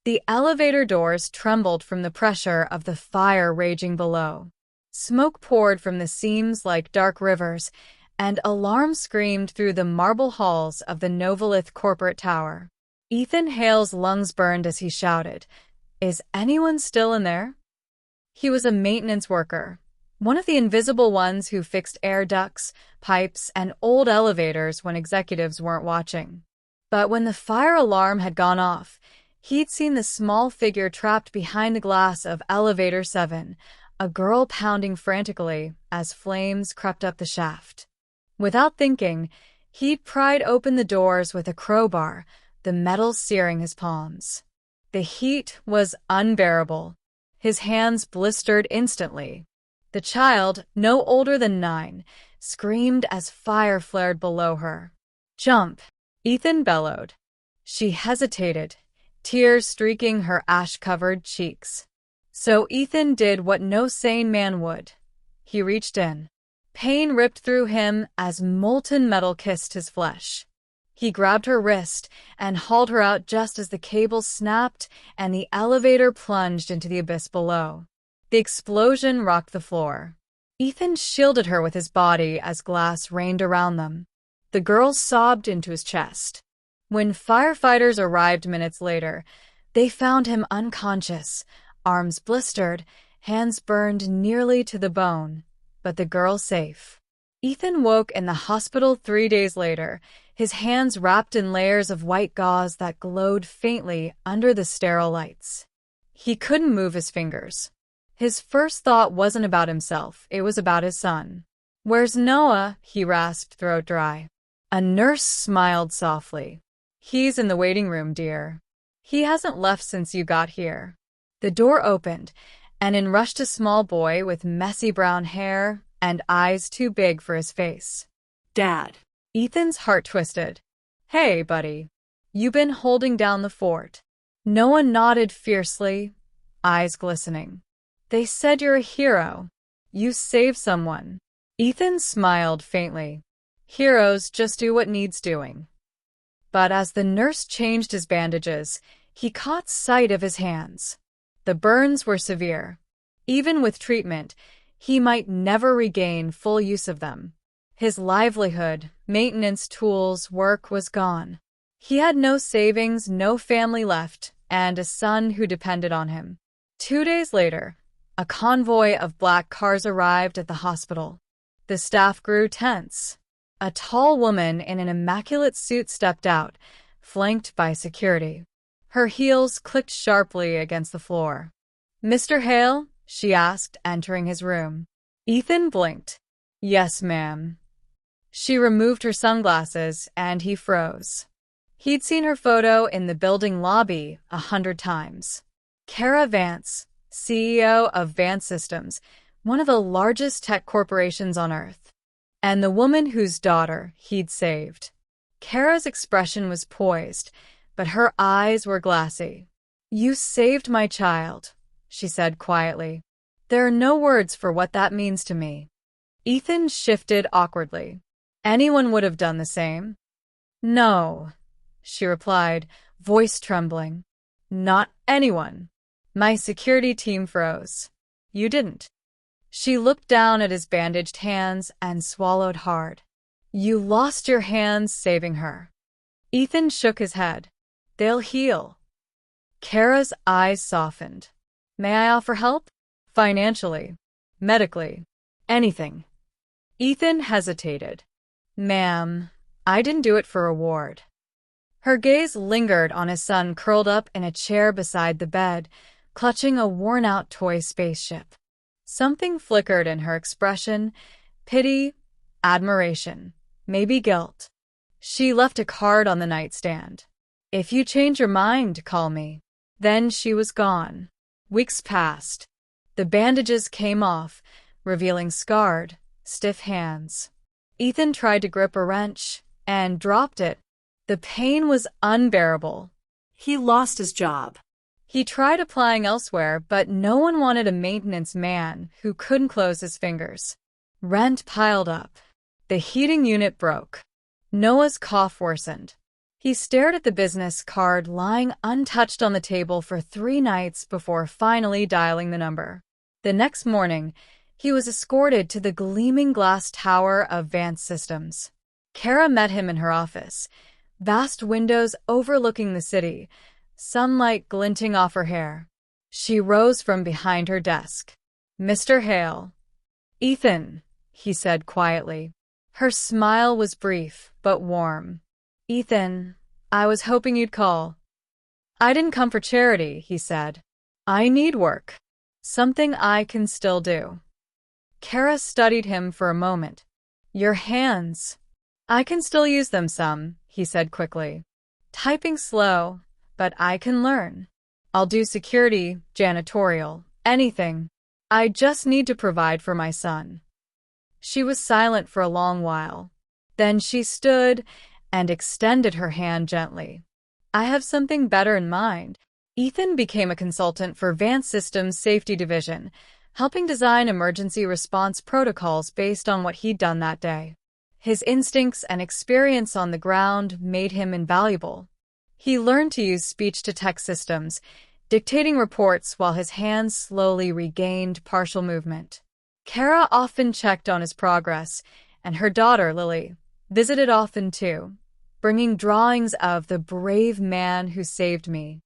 The elevator doors trembled from the pressure of the fire raging below. Smoke poured from the seams like dark rivers, and alarm screamed through the marble halls of the Novolith corporate tower. Ethan Hale's lungs burned as he shouted, "Is anyone still in there?" He was a maintenance worker, one of the invisible ones who fixed air ducts, pipes, and old elevators when executives weren't watching. But when the fire alarm had gone off, he'd seen the small figure trapped behind the glass of Elevator 7, a girl pounding frantically as flames crept up the shaft. Without thinking, he'd pried open the doors with a crowbar, the metal searing his palms. The heat was unbearable. His hands blistered instantly. The child, no older than 9, screamed as fire flared below her. "Jump!" Ethan bellowed. She hesitated, tears streaking her ash-covered cheeks. So Ethan did what no sane man would. He reached in. Pain ripped through him as molten metal kissed his flesh. He grabbed her wrist and hauled her out just as the cable snapped and the elevator plunged into the abyss below. The explosion rocked the floor. Ethan shielded her with his body as glass rained around them. The girl sobbed into his chest. When firefighters arrived minutes later, they found him unconscious, arms blistered, hands burned nearly to the bone, but the girl safe. Ethan woke in the hospital 3 days later, his hands wrapped in layers of white gauze that glowed faintly under the sterile lights. He couldn't move his fingers. His first thought wasn't about himself, it was about his son. "Where's Noah?" he rasped, throat dry. A nurse smiled softly. "He's in the waiting room, dear. He hasn't left since you got here." The door opened, and in rushed a small boy with messy brown hair and eyes too big for his face. "Dad." Ethan's heart twisted. "Hey, buddy. You been holding down the fort." Noah nodded fiercely, eyes glistening. "They said you're a hero. You saved someone." Ethan smiled faintly. "Heroes just do what needs doing." But as the nurse changed his bandages, he caught sight of his hands. The burns were severe. Even with treatment, he might never regain full use of them. His livelihood, maintenance tools, work was gone. He had no savings, no family left, and a son who depended on him. 2 days later, a convoy of black cars arrived at the hospital. The staff grew tense. A tall woman in an immaculate suit stepped out, flanked by security. Her heels clicked sharply against the floor. "Mr. Hale?" she asked, entering his room. Ethan blinked. "Yes, ma'am." She removed her sunglasses, and he froze. He'd seen her photo in the building lobby 100 times. Kara Vance, CEO of Vance Systems, one of the largest tech corporations on Earth. And the woman whose daughter he'd saved. Kara's expression was poised, but her eyes were glassy. "You saved my child," she said quietly. "There are no words for what that means to me." Ethan shifted awkwardly. "Anyone would have done the same." "No," she replied, voice trembling. "Not anyone." My security team froze. "You didn't." She looked down at his bandaged hands and swallowed hard. "You lost your hands saving her." Ethan shook his head. "They'll heal." Kara's eyes softened. "May I offer help? Financially, medically, anything." Ethan hesitated. "Ma'am, I didn't do it for reward." Her gaze lingered on his son curled up in a chair beside the bed, clutching a worn-out toy spaceship. Something flickered in her expression, pity, admiration, maybe guilt. She left a card on the nightstand. "If you change your mind, call me." Then she was gone. Weeks passed. The bandages came off, revealing scarred, stiff hands. Ethan tried to grip a wrench and dropped it. The pain was unbearable. He lost his job. He tried applying elsewhere, but no one wanted a maintenance man who couldn't close his fingers. Rent piled up. The heating unit broke. Noah's cough worsened. He stared at the business card lying untouched on the table for 3 nights before finally dialing the number. The next morning, he was escorted to the gleaming glass tower of Advanced Systems. Kara met him in her office, vast windows overlooking the city, sunlight glinting off her hair. She rose from behind her desk. "Mr. Hale." "Ethan," he said quietly. Her smile was brief but warm. "Ethan, I was hoping you'd call." "I didn't come for charity," he said. "I need work. Something I can still do." Kara studied him for a moment. "Your hands." "I can still use them some," he said quickly. "Typing slow, but I can learn. I'll do security, janitorial, anything. I just need to provide for my son." She was silent for a long while. Then she stood and extended her hand gently. "I have something better in mind." Ethan became a consultant for Advanced Systems Safety Division, helping design emergency response protocols based on what he'd done that day. His instincts and experience on the ground made him invaluable. He learned to use speech-to-text systems, dictating reports while his hands slowly regained partial movement. Kara often checked on his progress, and her daughter, Lily, visited often too, bringing drawings of the brave man who saved me.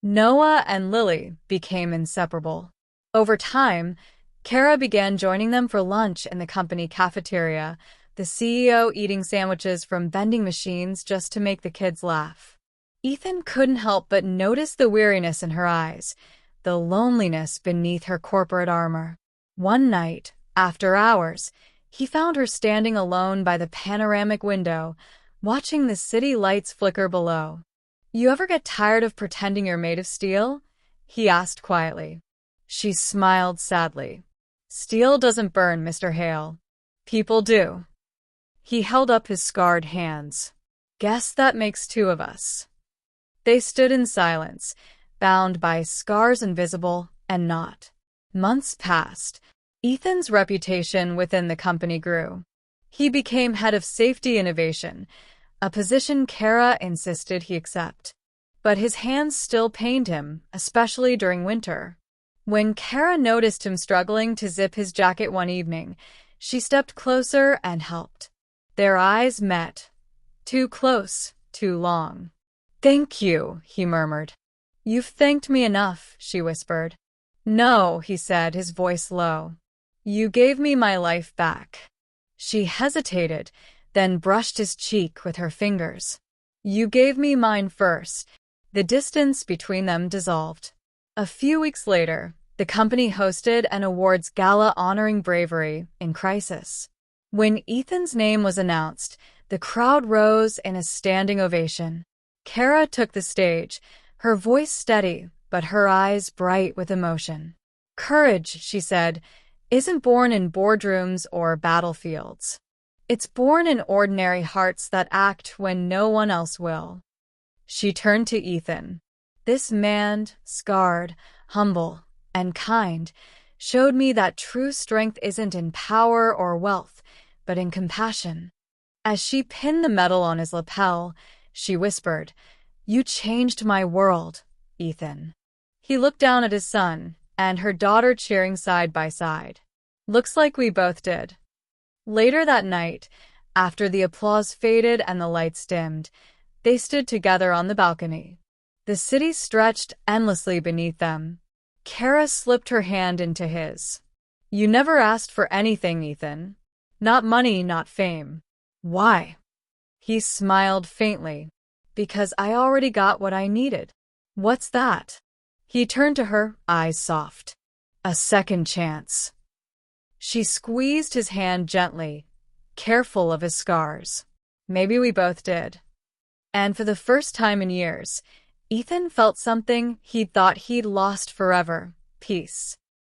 Noah and Lily became inseparable. Over time, Kara began joining them for lunch in the company cafeteria, the CEO eating sandwiches from vending machines just to make the kids laugh. Ethan couldn't help but notice the weariness in her eyes, the loneliness beneath her corporate armor. One night, after hours, he found her standing alone by the panoramic window, watching the city lights flicker below. "You ever get tired of pretending you're made of steel?" he asked quietly. She smiled sadly. "Steel doesn't burn, Mr. Hale. People do." He held up his scarred hands. "Guess that makes two of us." They stood in silence, bound by scars invisible and not. Months passed. Ethan's reputation within the company grew. He became head of safety innovation, a position Kara insisted he accept. But his hands still pained him, especially during winter. When Kara noticed him struggling to zip his jacket one evening, she stepped closer and helped. Their eyes met. Too close, too long. "Thank you," he murmured. "You've thanked me enough," she whispered. "No," he said, his voice low. "You gave me my life back." She hesitated, then brushed his cheek with her fingers. "You gave me mine first." The distance between them dissolved. A few weeks later, the company hosted an awards gala honoring bravery in crisis. When Ethan's name was announced, the crowd rose in a standing ovation. Kara took the stage, her voice steady, but her eyes bright with emotion. "Courage," she said, "isn't born in boardrooms or battlefields. It's born in ordinary hearts that act when no one else will." She turned to Ethan. "This man, scarred, humble, and kind, showed me that true strength isn't in power or wealth, but in compassion." As she pinned the medal on his lapel, she whispered, "You changed my world, Ethan." He looked down at his son and her daughter cheering side by side. "Looks like we both did." Later that night, after the applause faded and the lights dimmed, they stood together on the balcony. The city stretched endlessly beneath them. Kara slipped her hand into his. "You never asked for anything, Ethan. Not money, not fame. Why?" He smiled faintly. "Because I already got what I needed." "What's that?" He turned to her, eyes soft. "A second chance." She squeezed his hand gently, careful of his scars. "Maybe we both did." And for the first time in years, Ethan felt something he'd thought he'd lost forever: peace.